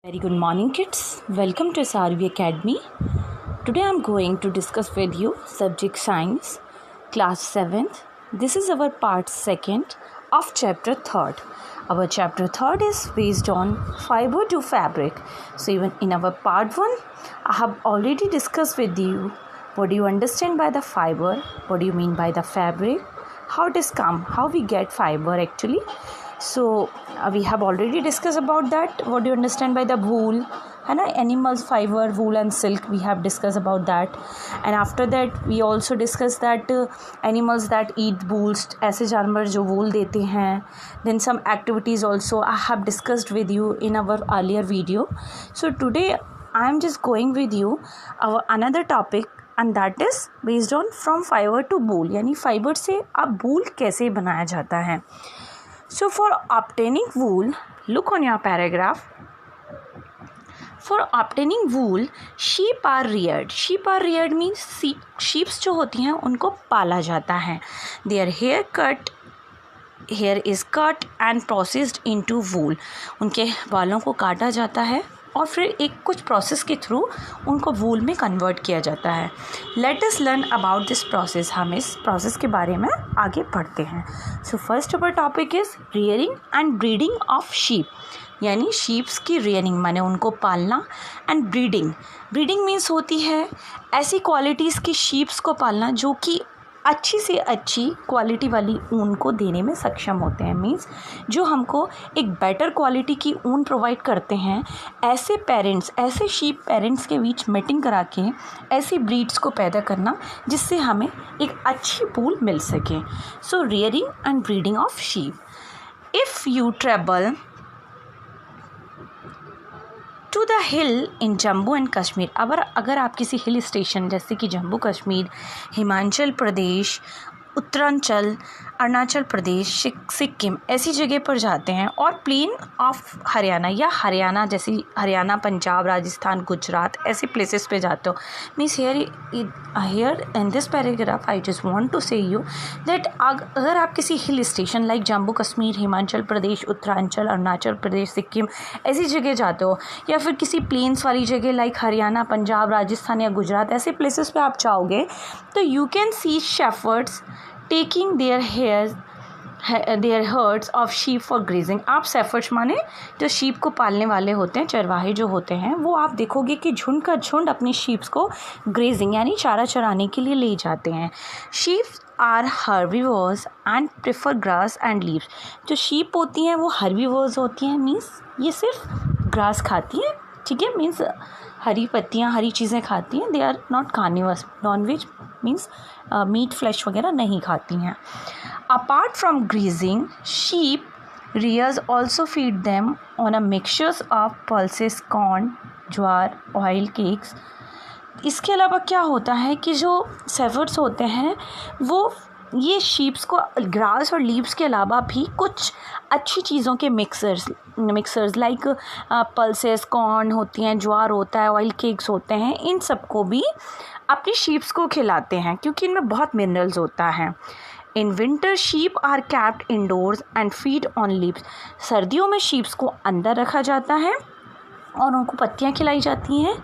Very good morning, kids. Welcome to SRV Academy. Today I am going to discuss with you subject science, class 7th. This is our part 2nd of chapter 3rd. Our chapter 3rd is based on fiber to fabric. So even in our part 1, I have already discussed with you what do you understand by the fiber, what do you mean by the fabric, how it is come, how we get fiber actually. So we have already discussed about that. What do you understand by the wool? है ना, animals fiber, wool and silk, we have discussed about that. And after that we also discussed that animals that eat wools, ऐसे जानवर जो wool देते हैं. Then some activities also I have discussed with you in our earlier video. So today I am just going with you our another topic, and that is based on from fiber to wool, यानी fibre से अब wool कैसे बनाया जाता है. So for obtaining wool, look on your paragraph. For obtaining wool, sheep are reared. Sheep are reared means sheep जो होती हैं उनको पाला जाता है. Their hair is cut and processed into wool. उनके बालों को काटा जाता है और फिर एक कुछ प्रोसेस के थ्रू उनको वूल में कन्वर्ट किया जाता है. Let us learn about this process. हम इस प्रोसेस के बारे में आगे पढ़ते हैं. So first our topic is rearing and breeding of sheep, यानी शीप्स की रियरिंग माने उनको पालना, एंड ब्रीडिंग मीन्स होती है ऐसी क्वालिटीज़ की शीप्स को पालना जो कि अच्छी से अच्छी क्वालिटी वाली ऊन को देने में सक्षम होते हैं. मीन्स जो हमको एक बेटर क्वालिटी की ऊन प्रोवाइड करते हैं, ऐसे शीप पेरेंट्स के बीच मीटिंग करा के ऐसी ब्रीड्स को पैदा करना जिससे हमें एक अच्छी वूल मिल सके. So rearing and breeding of sheep. If you travel to the hill in Jammu and Kashmir, अगर आप किसी हिल स्टेशन जैसे कि जम्मू कश्मीर, हिमाचल प्रदेश, उत्तरांचल, अरुणाचल प्रदेश, सिक्किम ऐसी जगह पर जाते हैं, और प्लेन ऑफ हरियाणा या हरियाणा जैसे हरियाणा, पंजाब, राजस्थान, गुजरात ऐसे प्लेसेस पे जाते हो. Means here in this paragraph I just want to say you that अगर आप किसी hill station like Jammu Kashmir, Himachal Pradesh, Uttaranchal, Arunachal Pradesh, Sikkim ऐसी जगह जाते हो, या फिर किसी प्लेन्स वाली जगह लाइक हरियाणा, पंजाब, राजस्थान या गुजरात ऐसे प्लेसेस पे आप जाओगे तो you can see shepherd's taking their herds of sheep for grazing. आप शेफर्ड्स माने जो शीप को पालने वाले होते हैं, चरवाहे जो होते हैं, वो आप देखोगे कि झुंड का झुंड अपनी शीप्स को ग्रेजिंग यानी चारा चराने के लिए ले जाते हैं. Sheeps are herbivores and prefer grass and leaves. जो शीप होती हैं वो हर्बीवर्स होती हैं, मीन्स ये सिर्फ ग्रास खाती हैं, ठीक है, मीन्स हरी पत्तियाँ, हरी चीज़ें खाती हैं. They are not carnivores. Nonveg means meat flesh वगैरह नहीं खाती हैं. Apart from grazing, sheep rears also feed them on a mixtures of pulses, corn, jowar, oil, cakes. इसके अलावा क्या होता है कि जो शेफर्ड्स होते हैं वो ये शीप्स को ग्रास और लीव्स के अलावा भी कुछ अच्छी चीज़ों के मिक्सर्स लाइक पल्सेस, कॉर्न होती हैं, ज्वार होता है, ऑयल केक्स होते हैं, इन सबको भी अपनी शीप्स को खिलाते हैं क्योंकि इनमें बहुत मिनरल्स होता है. In winter sheep are kept indoors and feed on leaves. सर्दियों में शीप्स को अंदर रखा जाता है और उनको पत्तियाँ खिलाई जाती हैं,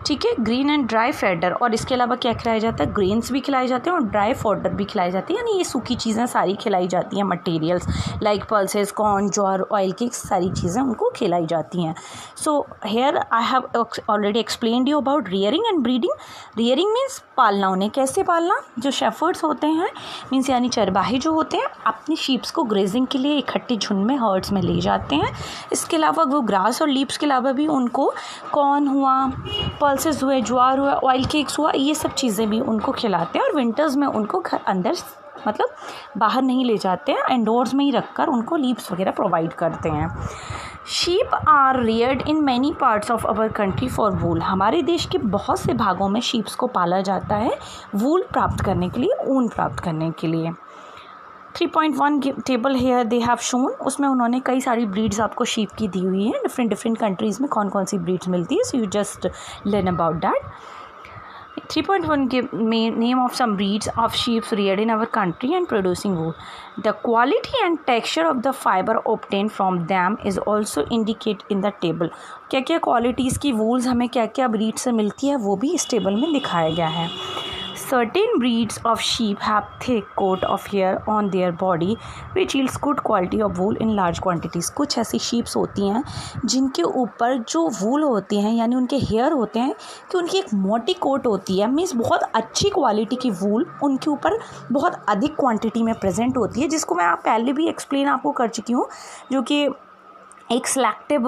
ठीक है, ग्रीन एंड ड्राई फेडर. और इसके अलावा क्या खिलाया जाता है, ग्रेन्स भी खिलाए जाते हैं और ड्राई फोडर भी खिलाई जाती है, यानी ये सूखी चीज़ें सारी खिलाई जाती हैं. Materials like pulses, corn, jowar, oil cakes सारी चीज़ें उनको खिलाई जाती हैं. So here I have already explained you about rearing and breeding. Rearing means पालना. उन्हें कैसे पालना, जो शेफर्ड्स होते हैं मीन्स यानी चरवाहे जो होते हैं अपनी शीप्स को ग्रेजिंग के लिए इकट्ठे झुंड में हर्ड्स में ले जाते हैं. इसके अलावा वो ग्रास और लीव्स के अलावा भी उनको कॉर्न हुआ, पल्सेस हुए, ज्वार हुआ, ऑयल केक्स हुआ, ये सब चीज़ें भी उनको खिलाते हैं. और विंटर्स में उनको घर अंदर मतलब बाहर नहीं ले जाते हैं, इंडोर्स में ही रखकर उनको लीव्स वगैरह प्रोवाइड करते हैं. Sheep are reared in many parts of our country for wool. हमारे देश के बहुत से भागों में शीप्स को पाला जाता है वूल प्राप्त करने के लिए, ऊन प्राप्त करने के लिए. 3.1 table here they have shown. उसमें उन्होंने कई सारी ब्रीड्स आपको शीप की दी हुई हैं, डिफरेंट कंट्रीज़ में कौन कौन सी ब्रीड्स मिलती है. So you just learn about that. 3.1 give name of some breeds of sheep reared in our country and producing wool. The quality and texture of the fiber obtained from them is also indicated in the table. क्या क्या qualities की wools हमें क्या क्या breed से मिलती है वो भी इस टेबल में दिखाया गया है. Certain breeds of sheep have thick coat of hair on their body which yields good quality of wool in large quantities. कुछ ऐसी sheeps होती हैं जिनके ऊपर जो wool होती हैं यानी उनके hair होते हैं कि उनकी एक मोटी कोट होती है, मीन्स बहुत अच्छी क्वालिटी की wool उनके ऊपर बहुत अधिक क्वांटिटी में प्रेजेंट होती है, जिसको मैं आप पहले भी एक्सप्लेन आपको कर चुकी हूँ, जो कि एक सिलेक्टिव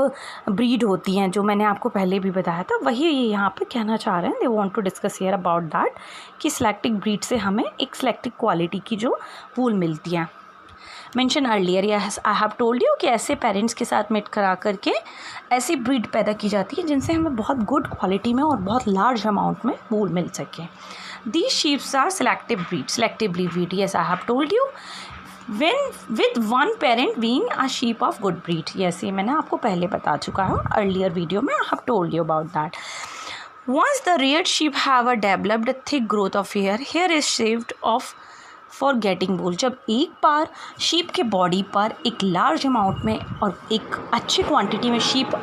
ब्रीड होती हैं जो मैंने आपको पहले भी बताया था. वही ये यहाँ पे कहना चाह रहे हैं. They want to discuss here about that कि सिलेक्टिव ब्रीड से हमें एक सिलेक्टिव क्वालिटी की जो वूल मिलती है. Mention earlier, yes I have told you कि ऐसे पेरेंट्स के साथ मेट करा करके ऐसी ब्रीड पैदा की जाती है जिनसे हमें बहुत गुड क्वालिटी में और बहुत लार्ज अमाउंट में वूल मिल सके. These sheeps are selective breed, yes I have told you. When with one parent being a sheep of good breed, yes ये मैंने आपको पहले बता चुका हूँ earlier video में. I have told you about that. Once the reared sheep have a developed thick growth of hair is shaved off for getting wool. जब एक बार sheep के बॉडी पर एक लार्ज अमाउंट में और एक अच्छी क्वांटिटी में sheep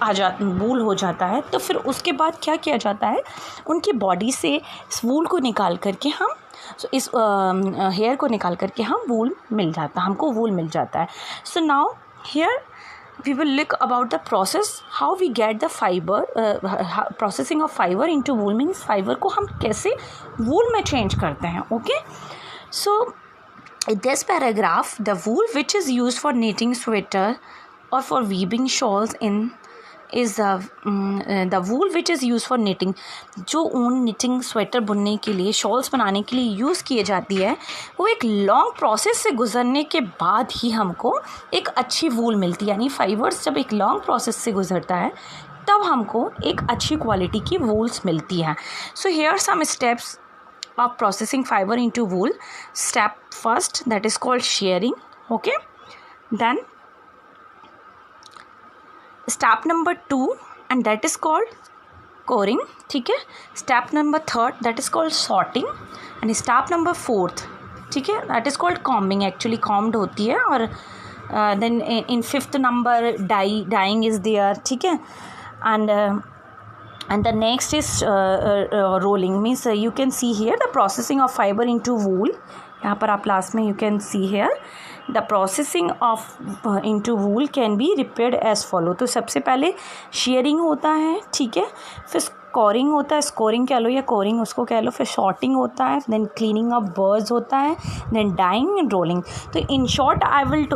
वूल हो जाता है तो फिर उसके बाद क्या किया जाता है, उनकी बॉडी से इस वूल को निकाल करके हम इस हेयर को निकाल करके हमको वूल मिल जाता है. So now here we will look about the process how we get the fibre, processing of fibre into wool means fibre को हम कैसे वूल में चेंज करते हैं. Okay, so in this paragraph the wool which is used for knitting sweater or for weaving shawls is the wool which is used for knitting. जो ऊन knitting sweater बुनने के लिए, शॉल्स बनाने के लिए यूज़ किए जाती है वो एक लॉन्ग प्रोसेस से गुजरने के बाद ही हमको एक अच्छी वूल मिलती है. यानी फाइबर्स जब एक लॉन्ग प्रोसेस से गुजरता है तब हमको एक अच्छी क्वालिटी की वूल्स मिलती है. So here some steps of processing fiber into wool. Step first, that is called shearing. Okay, then step number 2 and that is called coring. ठीक है. Step number 3 that is called sorting and step number 4 ठीक है that is called combing. Actually combed होती है. और then in 5th number dyeing is there. ठीक है. And the next is rolling, means you can see here the processing of fiber into wool. यहाँ पर आप लास्ट में you can see here the processing of into wool can be prepared as follow. तो सबसे पहले shearing होता है, ठीक है, फिर स्कोरिंग होता है, स्कोरिंग कह लो या कोरिंग उसको कह लो, फिर शॉर्टिंग होता है, देन क्लीनिंग ऑफ बर्ड्स होता है, देन डाइंग एंड रोलिंग. तो in short I will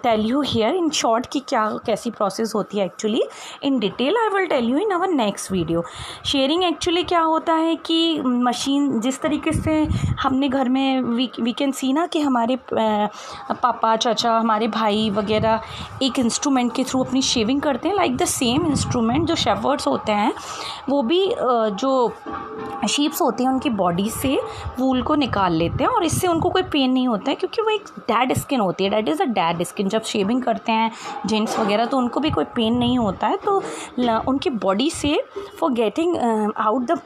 tell you here in short कि कैसी प्रोसेस होती है actually. In detail I will tell you in our next video. Shearing actually क्या होता है कि मशीन जिस तरीके से हमने घर में वी कैन सी ना कि हमारे पापा चाचा हमारे भाई वगैरह एक इंस्ट्रूमेंट के थ्रू अपनी शेविंग करते हैं, लाइक द सेम इंस्ट्रूमेंट जो शेफर्ड्स होते हैं वो भी जो शीप्स होती हैं उनकी बॉडी से वूल को निकाल लेते हैं और इससे उनको कोई पेन नहीं होता है क्योंकि वो एक डेड स्किन होती है. That is a dead skin. जब शेविंग करते हैं जेंट्स वगैरह तो उनको भी कोई पेन नहीं होता है. तो उनकी बॉडी से for getting out the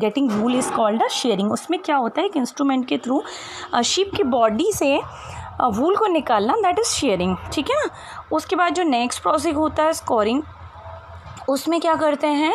getting wool is called a sharing. उसमें क्या होता है, एक इंस्ट्रूमेंट के थ्रू शीप की बॉडी से वूल को निकालना, दैट इज़ शेयरिंग. ठीक है ना. उसके बाद जो नेक्स्ट प्रोसेस होता है स्कोरिंग, उसमें क्या करते हैं,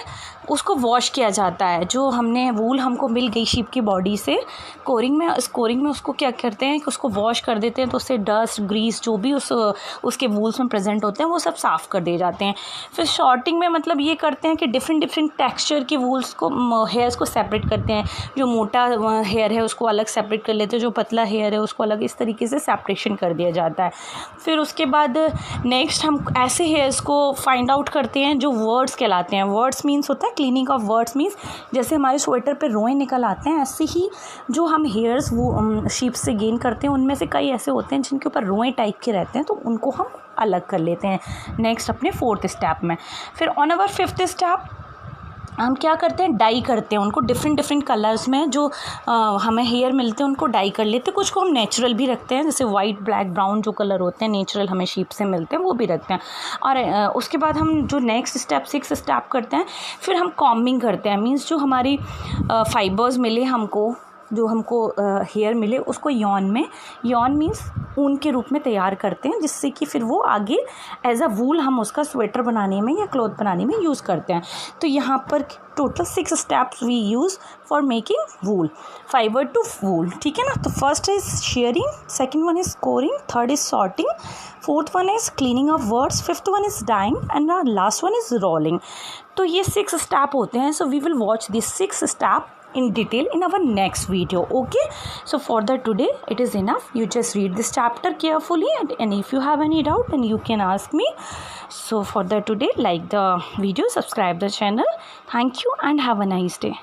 उसको वॉश किया जाता है. जो हमने वूल हमको मिल गई शीप की बॉडी से, स्कोरिंग में उसको क्या करते हैं कि उसको वॉश कर देते हैं तो उससे डस्ट ग्रीस जो भी उसके वूल्स में प्रेजेंट होते हैं वो सब साफ़ कर दिए जाते हैं. फिर शॉर्टिंग में मतलब ये करते हैं कि डिफरेंट टेक्सचर के वूल्स को हेयर्स को सेपरेट करते हैं. जो मोटा हेयर है उसको अलग सेपरेट कर लेते हैं, जो पतला हेयर है उसको अलग, इस तरीके से सेपरेशन कर दिया जाता है. फिर उसके बाद नेक्स्ट हम ऐसे हेयर्स को फाइंड आउट करते हैं जो वर्ड्स कहलाते हैं. वर्ड्स मीन्स होता है क्लीनिंग ऑफ वर्ड्स मीन्स जैसे हमारे स्वेटर पे रोएं निकल आते हैं, ऐसे ही जो हम हेयर्स वो शीप से गेन करते हैं उनमें से कई ऐसे होते हैं जिनके ऊपर रोएं टाइप के रहते हैं तो उनको हम अलग कर लेते हैं नेक्स्ट अपने 4th स्टेप में. फिर ऑन अवर 5th स्टेप हम क्या करते हैं, डाई करते हैं उनको डिफरेंट डिफरेंट कलर्स में। जो हमें हेयर मिलते हैं उनको डाई कर लेते हैं। कुछ को हम नेचुरल भी रखते हैं, जैसे वाइट, ब्लैक, ब्राउन जो कलर होते हैं नेचुरल हमें शीप से मिलते हैं वो भी रखते हैं। और उसके बाद हम जो नेक्स्ट स्टेप 6 स्टेप करते हैं, फिर हम कॉम्बिंग करते हैं। मीन्स जो हमारी फाइबर्स मिले हमको, जो हमको हेयर मिले उसको यॉन मीन्स ऊन के रूप में तैयार करते हैं, जिससे कि फिर वो आगे एज अ वूल हम उसका स्वेटर बनाने में या क्लॉथ बनाने में यूज़ करते हैं। तो यहाँ पर total 6 steps we use for making wool, fibre to wool, ठीक है ना। तो first is shearing, second one is scouring, third is sorting, fourth one is cleaning of words, fifth one is dyeing and last one is rolling. तो ये 6 step होते हैं। So we will watch this 6 step in detail in our next video. Okay, so for the today it is enough. You just read this chapter carefully, and if you have any doubt then you can ask me. So for the today, like the video, subscribe the channel. Thank you and have a nice day.